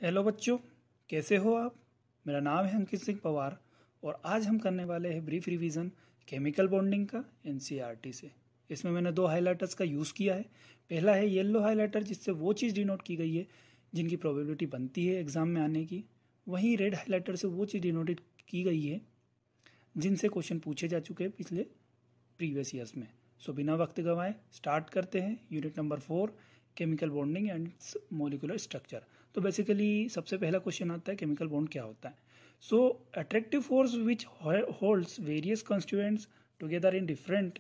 Hello बच्चों, कैसे हो आप। मेरा नाम है अंकित सिंह पवार और आज हम करने वाले हैं ब्रीफ रिवीजन केमिकल बॉन्डिंग का एनसीईआरटी से। इसमें मैंने दो हाइलाइटर्स का यूज़ किया है। पहला है येलो हाइलाइटर, जिससे वो चीज़ डिनोट की गई है जिनकी प्रोबेबिलिटी बनती है एग्ज़ाम में आने की। वहीं रेड हाइलाइटर से वो चीज़ डिनोटेड की गई है जिनसे क्वेश्चन पूछे जा चुके हैं पिछले प्रीवियस ईयर्स में। सो बिना वक्त गंवाए स्टार्ट करते हैं unit number 4, chemical bonding and molecular structure. तो बेसिकली सबसे पहला क्वेश्चन आता है केमिकल बॉन्ड क्या होता है। So attractive force which holds various constituents together in different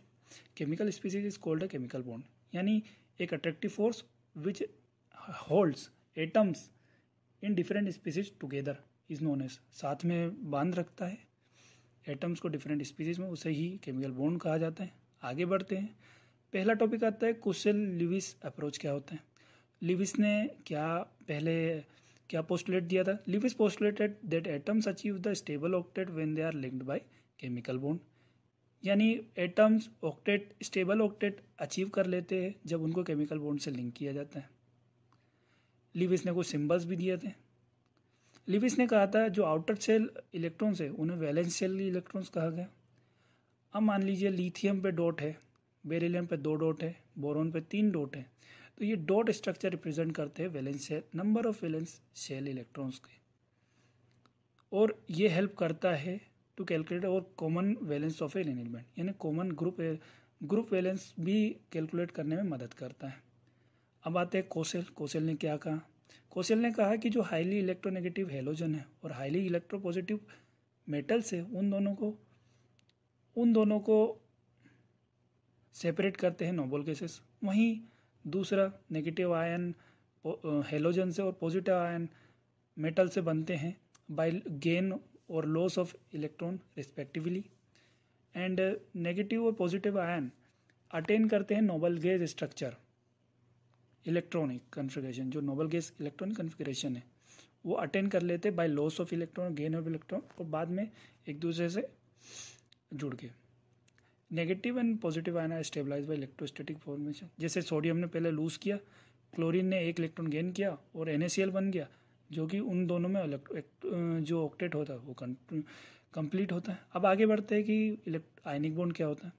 chemical species is called a chemical bond. यानी एक attractive force which holds atoms in different species together is known as, साथ में बांध रखता है एटम्स को डिफरेंट स्पीसीज में, उसे ही केमिकल बॉन्ड कहा जाता है। आगे बढ़ते हैं। पहला टॉपिक आता है कुशल लिविस अप्रोच क्या होता है। लिविस ने क्या पोस्टुलेट दिया था। Lewis postulated that atoms achieve the stable octet when they are linked by chemical bond. यानी atoms octet, stable octet achieve कर लेते हैं जब उनको केमिकल बॉन्ड से लिंक किया जाता है। लिविस ने कुछ सिंबल्स भी दिए थे। लिविस ने कहा था जो आउटर सेल इलेक्ट्रॉन्स है उन्हें वैलेंस सेल इलेक्ट्रॉन्स कहा गया। अब मान लीजिए लिथियम पे डॉट है, बेरिलियम पे 2 डॉट है, बोरॉन पे 3 डॉट है, तो ये डॉट स्ट्रक्चर रिप्रेजेंट करते हैं valence shell, number of valence shell electrons के, और ये हेल्प करता है टू कैलकुलेट और common valence of an element, यानी कॉमन ग्रुप वैलेंस भी कैलकुलेट करने में मदद करता है। अब आते हैं कोसेल। कोसेल ने क्या कहा। कोसेल ने कहा कि जो हाईली इलेक्ट्रोनेगेटिव हेलोजन है और हाईली इलेक्ट्रोपॉजिटिव मेटल्स है उन दोनों को सेपरेट करते हैं नोबल गैसेस। वहीं दूसरा नेगेटिव आयन हेलोजन से और पॉजिटिव आयन मेटल से बनते हैं बाय गेन और loss of electron respectively. And negative और पॉजिटिव आयन अटेन करते हैं noble gas structure electronic configuration. जो नोबल गैस इलेक्ट्रॉनिक कन्फिग्रेशन है वो अटेन कर लेते हैं by loss of electron, gain of electron, और बाद में एक दूसरे से जुड़ के। Negative and positive ion are stabilise by electrostatic formation. जैसे सोडियम ने पहले लूज किया, क्लोरीन ने 1 इलेक्ट्रॉन गेन किया और NaCl बन गया, जो कि उन दोनों में जो ऑक्टेट होता है वो कंप्लीट होता है। अब आगे बढ़ते हैं कि आयनिक बॉन्ड क्या होता है।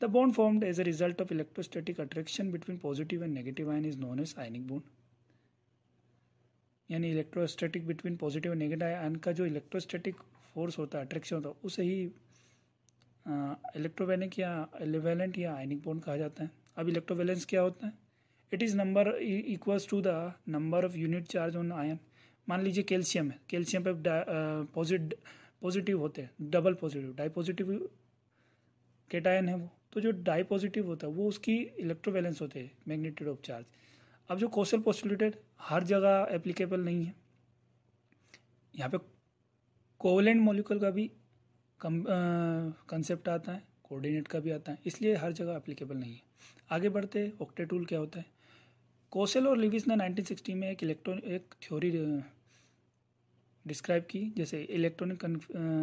The bond formed as a result of electrostatic attraction between positive and negative ion is known as ionic bond. यानी electrostatic between positive and negative ion का जो इलेक्ट्रोस्टैटिक फोर्स होता है, अट्रैक्शन होता है, उसे ही इलेक्ट्रोवैलेंट या आयनिक बॉन्ड कहा जाता है। अब इलेक्ट्रोवैलेंस क्या होता है। It is number equals to the number of unit charge on ion. मान लीजिए कैल्शियम है, कैल्शियम पे पॉजिटिव होते हैं, double positive, di positive cation है वो, तो जो डाई पॉजिटिव होता है वो उसकी इलेक्ट्रोवैलेंस होते हैं, मैग्नीट्यूड ऑफ चार्ज। अब जो कोसेल पोस्टुलेटेड हर जगह एप्लीकेबल नहीं है, यहाँ पे कोवलेंट मॉलिक्यूल का भी कंसेप्ट आता है, कोऑर्डिनेट का भी आता है, इसलिए हर जगह एप्लीकेबल नहीं है। आगे बढ़ते ऑक्टेट रूल क्या होता है। कोसेल और लिविस ने 1960 में एक थ्योरी डिस्क्राइब की, जैसे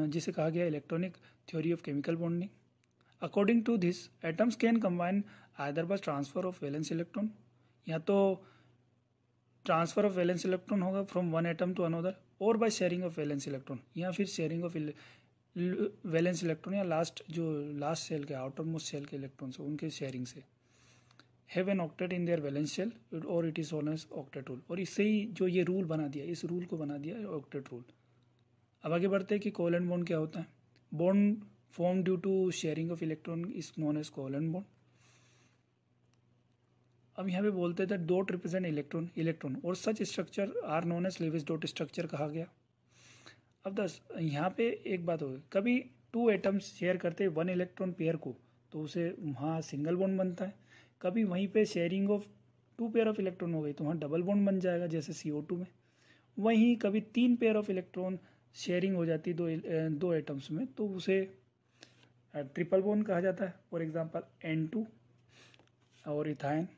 जिसे कहा गया electronic theory of chemical bonding. According to this atoms can combine either by transfer of valence electron, या तो ट्रांसफर ऑफ वैलेंस इलेक्ट्रॉन होगा from one atom to another, और by sharing of valence electron, या फिर sharing of valence electron या last shell के, outer most shell के electrons उनके शेयरिंग से। Have an octet in their valence shell और it is known as octet rule. और इससे ही जो ये रूल बना दिया, इस रूल को बना दिया ऑक्टेट रूल। अब आगे बढ़ते हैं कि कोवलेंट बॉन्ड क्या होता है। Bond form due to sharing of electron is known as covalent bond. अब यहाँ पे बोलते थे डॉट रिप्रेजेंट इलेक्ट्रॉन और such structure are known as Lewis dot structure कहा गया। अब यहाँ पे एक बात होगी, कभी 2 एटम्स शेयर करते हैं 1 इलेक्ट्रॉन पेयर को, तो उसे वहाँ सिंगल बॉन्ड बनता है। कभी वहीं पे sharing of 2 pair of electron हो गई तो वहाँ डबल बॉन्ड बन जाएगा, जैसे CO2 में। वहीं कभी 3 पेयर ऑफ इलेक्ट्रॉन शेयरिंग हो जाती दो एटम्स में, तो उसे ट्रिपल बॉन्ड कहा जाता है, फॉर एग्जाम्पल N2 और इथाइन।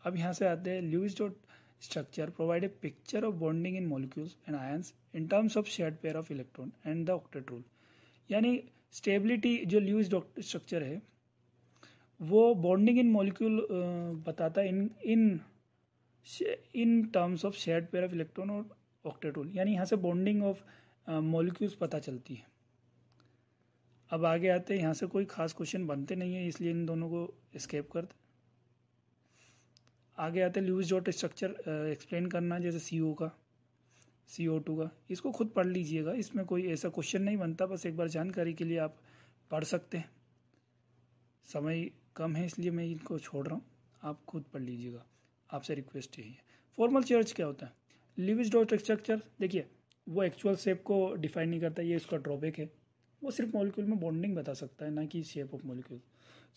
अब यहाँ से आते हैं Lewis dot structure provide a picture of bonding in molecules and ions in terms of shared pair of electron and the octet rule. यानी स्टेबिलिटी जो ल्यूइस डॉट स्ट्रक्चर है वो बॉन्डिंग इन मॉलिक्यूल बताता है in terms of shared pair of electron और octet rule, यानी यहाँ से बॉन्डिंग ऑफ मॉलिक्यूल्स पता चलती है। अब आगे आते हैं, यहाँ से कोई खास क्वेश्चन बनते नहीं है इसलिए इन दोनों को स्केप करते। आगे आते हैं लुईस डॉट स्ट्रक्चर एक्सप्लेन करना, जैसे CO का, CO2 का, इसको खुद पढ़ लीजिएगा, इसमें कोई ऐसा क्वेश्चन नहीं बनता, बस एक बार जानकारी के लिए आप पढ़ सकते हैं। समय कम है इसलिए मैं इनको छोड़ रहा हूँ, आप खुद पढ़ लीजिएगा, आपसे रिक्वेस्ट यही है। फॉर्मल चार्ज क्या होता है? लुईस डॉट स्ट्रक्चर, देखिए वो एक्चुअल शेप को डिफाइन नहीं करता, ये उसका ड्रॉबैक है, वो सिर्फ मॉलिक्यूल में बॉन्डिंग बता सकता है, ना कि शेप ऑफ मॉलिक्यूल।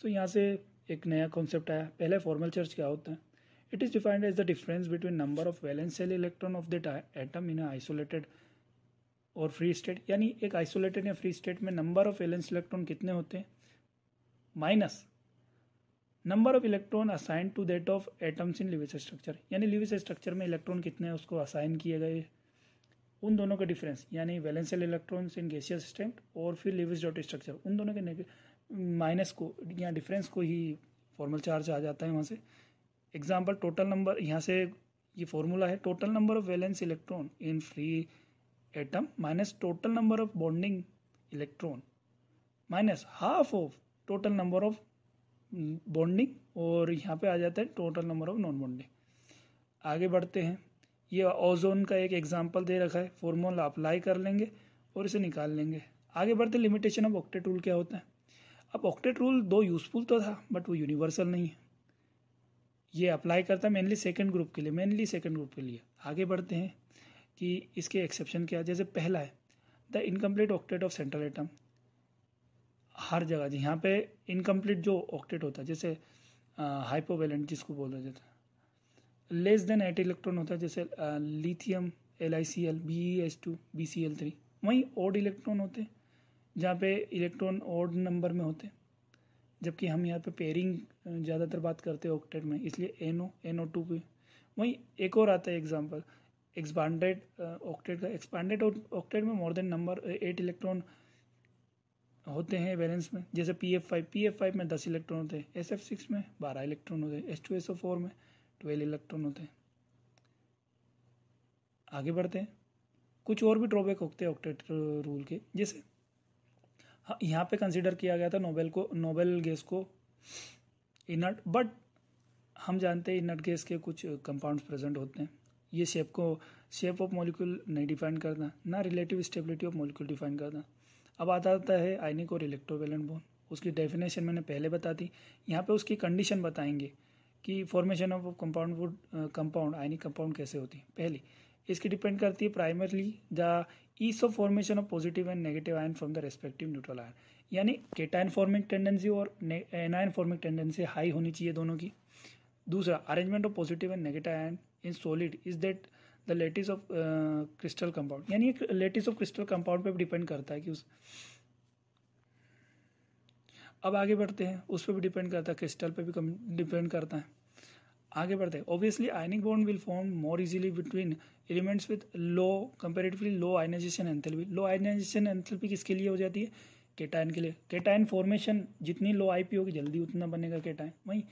सो यहाँ से एक नया कॉन्सेप्ट आया। पहले फॉर्मल चार्ज क्या होता है? It is defined as the difference between number of valence shell electron of that atom in isolated और फ्री स्टेट, यानी एक आइसोलेटेड या फ्री स्टेट में नंबर ऑफ वैलेंस इलेक्ट्रॉन कितने होते हैं minus number of electron assign to that of atoms in Lewis structure, यानी Lewis structure में इलेक्ट्रॉन कितने हैं उसको असाइन किए गए, उन दोनों का डिफरेंस, यानी वैलेंशियल इलेक्ट्रॉन्स इन गैसियस स्टेट और फिर लुईस डॉट स्ट्रक्चर, उन दोनों के माइनस को या डिफरेंस को ही फॉर्मल चार्ज आ जाता है वहाँ से। एग्जाम्पल, टोटल नंबर, यहाँ से ये फॉर्मूला है, total number of valence electron in free atom minus total number of bonding electron minus half of total number of bonding, और यहाँ पे आ जाता है total number of non bonding. आगे बढ़ते हैं, ये ओजोन का एक एग्जांपल दे रखा है, फॉर्मूला अप्लाई कर लेंगे और इसे निकाल लेंगे। आगे बढ़ते, लिमिटेशन ऑफ ऑक्टेट रूल क्या होता है? अब ऑक्टेट रूल दो यूजफुल तो था बट वो यूनिवर्सल नहीं है, ये अप्लाई करता है मेनली सेकंड ग्रुप के लिए। आगे बढ़ते हैं कि इसके एक्सेप्शन क्या है। जैसे पहला है the incomplete octet of central atom, हर जगह यहाँ पे इनकम्प्लीट जो ऑक्टेट होता है, जैसे हाइपोवेलेंट जिसको बोला जाता है, लेस देन 8 इलेक्ट्रॉन होता है, जैसे लिथियम LiCl BeS2 BCl3। वहीं ओड इलेक्ट्रॉन होते हैं जहाँ पे इलेक्ट्रॉन ओड नंबर में होते हैं, जबकि हम यहाँ पे पेयरिंग ज़्यादातर बात करते हैं ऑक्टेट में, इसलिए NO2 पे। वहीं एक और आता है एग्जांपल एक्सपांडेड ऑक्टेट का। एक्सपांडेड ऑक्टेट में मोर देन नंबर 8 इलेक्ट्रॉन होते हैं वैलेंस में, जैसे PF5 में 10 इलेक्ट्रॉन होते हैं, SF6 में 12 इलेक्ट्रॉन होते हैं, H2SO4 में 12 इलेक्ट्रॉन होते हैं। आगे बढ़ते हैं, कुछ और भी ड्रॉबैक होते हैं ऑक्टेट रूल के, जैसे यहाँ पे कंसिडर किया गया था नोबेल गैस को इनर्ट, बट हम जानते हैं इनर्ट गैस के कुछ कंपाउंड्स प्रेजेंट होते हैं। ये शेप ऑफ मॉलिक्यूल नहीं डिफाइन करना, ना relative stability of molecule define करना। अब आता है आयनिक और इलेक्ट्रोवैलेंट बॉन्ड, उसकी डेफिनेशन मैंने पहले बता दी। यहाँ पे उसकी कंडीशन बताएंगे कि formation of compound ionic compound कैसे होती है। पहली, इसकी डिपेंड करती है primarily the ease of formation of positive and negative ion from the respective neutral ion, यानी केटायन फॉर्मिंग टेंडेंसी और एनायन फॉर्मिंग टेंडेंसी हाई होनी चाहिए दोनों की। दूसरा, arrangement of positive and negative ion in solid is that the lattice of crystal compound, यानी lattice of crystal compound पे भी डिपेंड करता है कि उस। अब आगे बढ़ते हैं, उस पर भी डिपेंड करता है, क्रिस्टल पे भी डिपेंड करता है। आगे बढ़ते हैं, obviously ionic bond will form more easily between elements with comparatively low ionisation enthalpy. Low ionisation enthalpy किसके लिए हो जाती है? केटायन के लिए। केटायन फॉर्मेशन जितनी लो IP होगी जल्दी उतना बनेगा केटायन। वहीं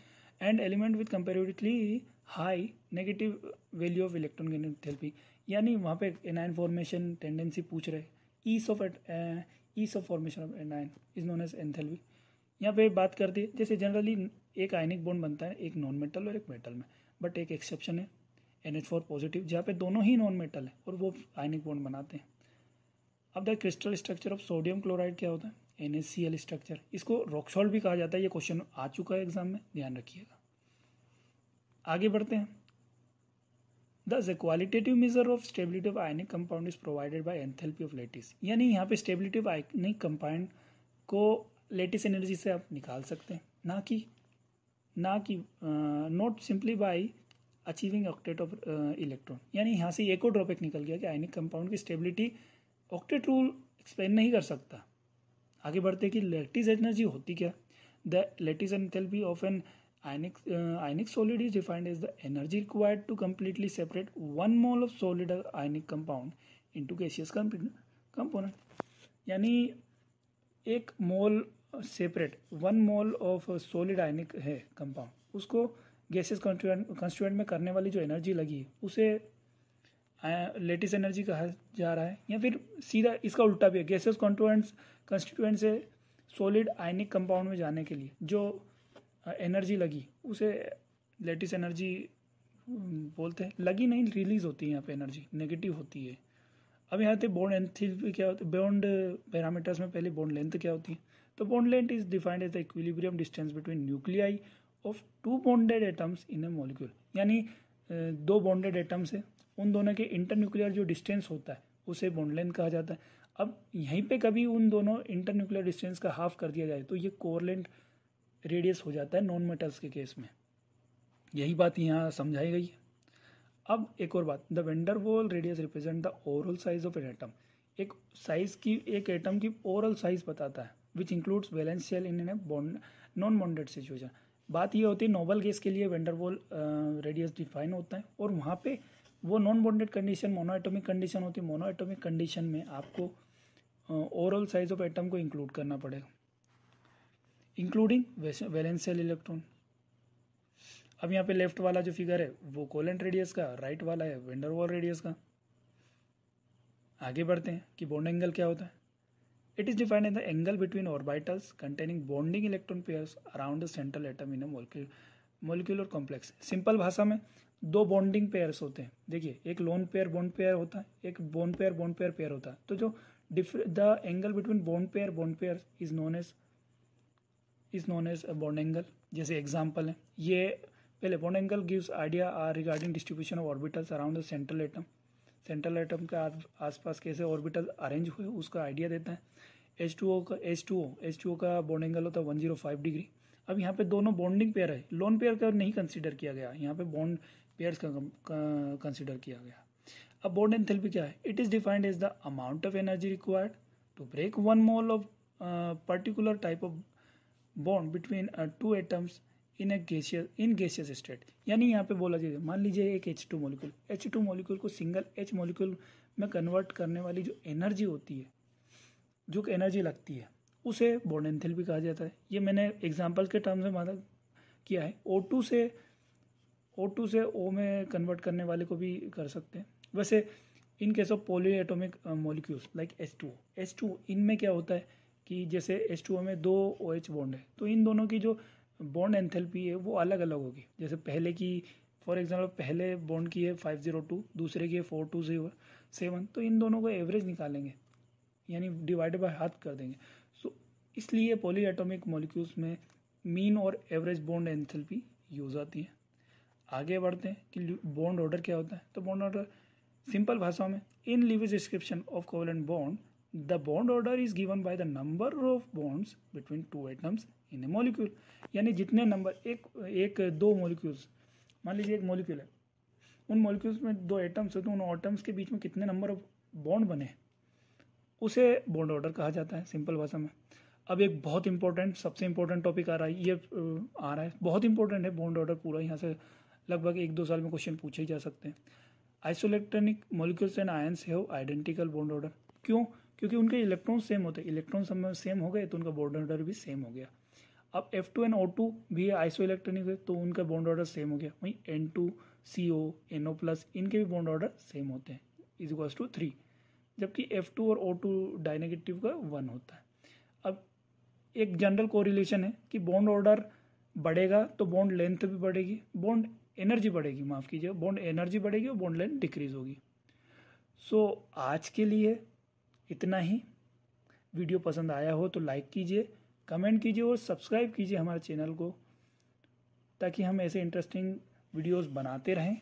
and element with comparatively high negative value of electron enthalpy, यानी वहाँ पे एनायन फॉर्मेशन टेंडेंसी पूछ रहे, ease of formation of anion is known as enthalpy. यहाँ पे बात करती है, जैसे जनरली एक आयनिक बॉन्ड बनता है एक नॉन मेटल और एक मेटल में, बट एक एक्सेप्शन है NH4 पॉजिटिव, जहाँ पे दोनों ही नॉन मेटल है और वो आयनिक बॉन्ड बनाते हैं। अब the crystal structure of sodium chloride क्या होता है? NaCl structure. इसको रॉक सॉल्ट भी कहा जाता है, ये क्वेश्चन आ चुका है एग्जाम में, ध्यान रखिएगा। आगे बढ़ते हैं, the qualitative measure of stability of ionic compound is provided by enthalpy of lattice, यानी यहाँ पे स्टेबिलिटी ऑफ आयनिक कंपाउंड को लेटिस एनर्जी से आप निकाल सकते हैं, ना कि not simply by achieving octet of electron. यानी यहाँ से एक और ड्रॉबैक निकल गया कि आयनिक कंपाउंड की स्टेबिलिटी ऑक्टेट रूल एक्सप्लेन नहीं कर सकता। आगे बढ़ते कि लैटिस एनर्जी होती क्या? The lattice enthalpy of an ionic solid is defined as the energy required to completely separate 1 mole of solid ionic compound into gaseous component, यानी एक मोल सेपरेट 1 मोल ऑफ सॉलिड आयनिक है कंपाउंड, उसको gases constituent में करने वाली जो energy लगी उसे लेटिस एनर्जी कहा जा रहा है, या फिर सीधा इसका उल्टा भी है, गैसेस कंस्टिट्यूएंट से सॉलिड आयनिक कंपाउंड में जाने के लिए जो एनर्जी लगी उसे लेटिस एनर्जी बोलते हैं। लगी नहीं, रिलीज होती है यहाँ पे एनर्जी, नेगेटिव होती है। अब यहाँ पे बॉन्ड एंथैल्पी क्या होता है, बॉन्ड पैरामीटर्स में पहले बॉन्ड लेंथ क्या होती है। तो bond length is defined as the equilibrium distance between nuclei of two bonded atoms in a molecule, यानी दो बॉन्डेड एटम्स है, उन दोनों के इंटरन्यूक्लियर जो डिस्टेंस होता है उसे बॉन्ड लेंथ कहा जाता है। अब यहीं पे कभी उन दोनों इंटरन्यूक्लियर डिस्टेंस का हाफ कर दिया जाए तो ये कोवलेंट रेडियस हो जाता है नॉन मेटल्स के केस में। यही बात यहाँ समझाई गई है। अब एक और बात, the van der Waals radius represent the overall size of an atom. एक साइज की, एक एटम की ओवरऑल साइज बताता है, which includes valence shell in a bond non bonded situation. बात ये होती है नोबल गैस के लिए वेंडर वॉल रेडियस डिफाइन होता है, और वहाँ पे वो non bonded condition monoatomic condition होती है। मोनोएटॉमिक कंडीशन में आपको ओवरऑल साइज ऑफ एटम को इंक्लूड करना पड़ेगा, इंक्लूडिंग वैलेंस शेल इलेक्ट्रॉन। अब यहाँ पे लेफ्ट वाला जो फिगर है वो कोवेलेंट रेडियस का, राइट वाला है वेंडर वॉल रेडियस का। आगे बढ़ते हैं कि बॉन्ड एंगल क्या होता है। It is defined in the angle between orbitals containing bonding electron pairs around the central atom in A molecular complex. Simple भाषा में दो बॉन्डिंग पेयर्स होते हैं। देखिए, एक लोन पेयर बॉन्ड पेयर होता है, एक बॉन्ड पेयर पेयर होता है। तो जो the angle between bond pair is known as bond angle. जैसे एग्जाम्पल है ये, पहले bond angle gives idea regarding distribution of orbitals around the central atom. Central atom के आसपास कैसे ऑर्बिटल अरेंज हुए उसका आइडिया देता है। H2O का बॉन्ड एंगल होता है 105 डिग्री। अब यहाँ पे दोनों बॉन्डिंग पेयर है, लोन पेयर का नहीं कंसीडर किया गया, यहाँ पे बॉन्ड पेयर्स का कंसीडर किया गया। अब बॉन्ड एंथैल्पी क्या है, it is defined as the amount of energy required to break 1 mole of particular type of bond between two atoms in gaseous state. यानी यहाँ पे बोला जाएगा, मान लीजिए एक H2 मॉलिक्यूल को सिंगल H मॉलिक्यूल में कन्वर्ट करने वाली जो एनर्जी होती है, जो एनर्जी लगती है, उसे बॉन्ड एंथैल्पी कहा जाता है। ये मैंने एग्जांपल के टर्म्स में माना किया है। O2 से O में कन्वर्ट करने वाले को भी कर सकते हैं। वैसे in case of poly atomic molecules like H2 इनमें क्या होता है कि जैसे H2O में 2 OH बॉन्ड है, तो इन दोनों की जो बॉन्ड एंथैल्पी है वो अलग अलग होगी। जैसे पहले की, फॉर एग्जांपल पहले बॉन्ड की है 502, दूसरे की है 427, तो इन दोनों को एवरेज निकालेंगे, यानी डिवाइड बाय हाफ कर देंगे। सो इसलिए पॉली एटॉमिक मॉलिक्यूल्स में मीन और एवरेज बॉन्ड एंथैल्पी यूज आती है। आगे बढ़ते हैं कि बॉन्ड ऑर्डर क्या होता है। तो बॉन्ड ऑर्डर सिंपल भाषा में, in Lewis description of covalent bond the bond order is given by the number of bonds between two atoms in a molecule. यानी जितने नंबर, दो मॉलिक्यूल्स, मान लीजिए एक मॉलिक्यूल है, उन मॉलिक्यूल्स में 2 एटम्स है, तो उन एटम्स के बीच में कितने नंबर ऑफ बॉन्ड बने उसे बॉन्ड ऑर्डर कहा जाता है, सिंपल भाषा में। अब एक बहुत इंपॉर्टेंट, सबसे इंपॉर्टेंट टॉपिक आ रहा है, बहुत इंपॉर्टेंट है बॉन्ड ऑर्डर पूरा। यहाँ से लगभग 1-2 साल में क्वेश्चन पूछे ही जा सकते हैं। Isoelectronic molecules and ions have identical bond order. क्यों? क्योंकि उनके इलेक्ट्रॉन सेम होते हैं। इलेक्ट्रॉन सेम हो गए तो उनका बॉन्ड ऑर्डर भी सेम हो गया। अब F2 एंड O2 भी आइसोइलेक्ट्रॉनिक है, तो उनका बॉन्ड ऑर्डर सेम हो गया। वहीं N2CO NO+ इनके भी बॉन्ड ऑर्डर सेम होते हैं, = 3, जबकि F2 और O2 डाइनेगेटिव का 1 होता है। अब एक जनरल कोरिलेशन है कि बॉन्ड ऑर्डर बढ़ेगा तो बॉन्ड लेंथ भी बढ़ेगी, बॉन्ड एनर्जी बढ़ेगी, बॉन्ड एनर्जी बढ़ेगी और बॉन्ड लेंथ डिक्रीज होगी। सो आज के लिए इतना ही। वीडियो पसंद आया हो तो लाइक कीजिए, कमेंट कीजिए और सब्सक्राइब कीजिए हमारे चैनल को, ताकि हम ऐसे इंटरेस्टिंग वीडियोस बनाते रहें।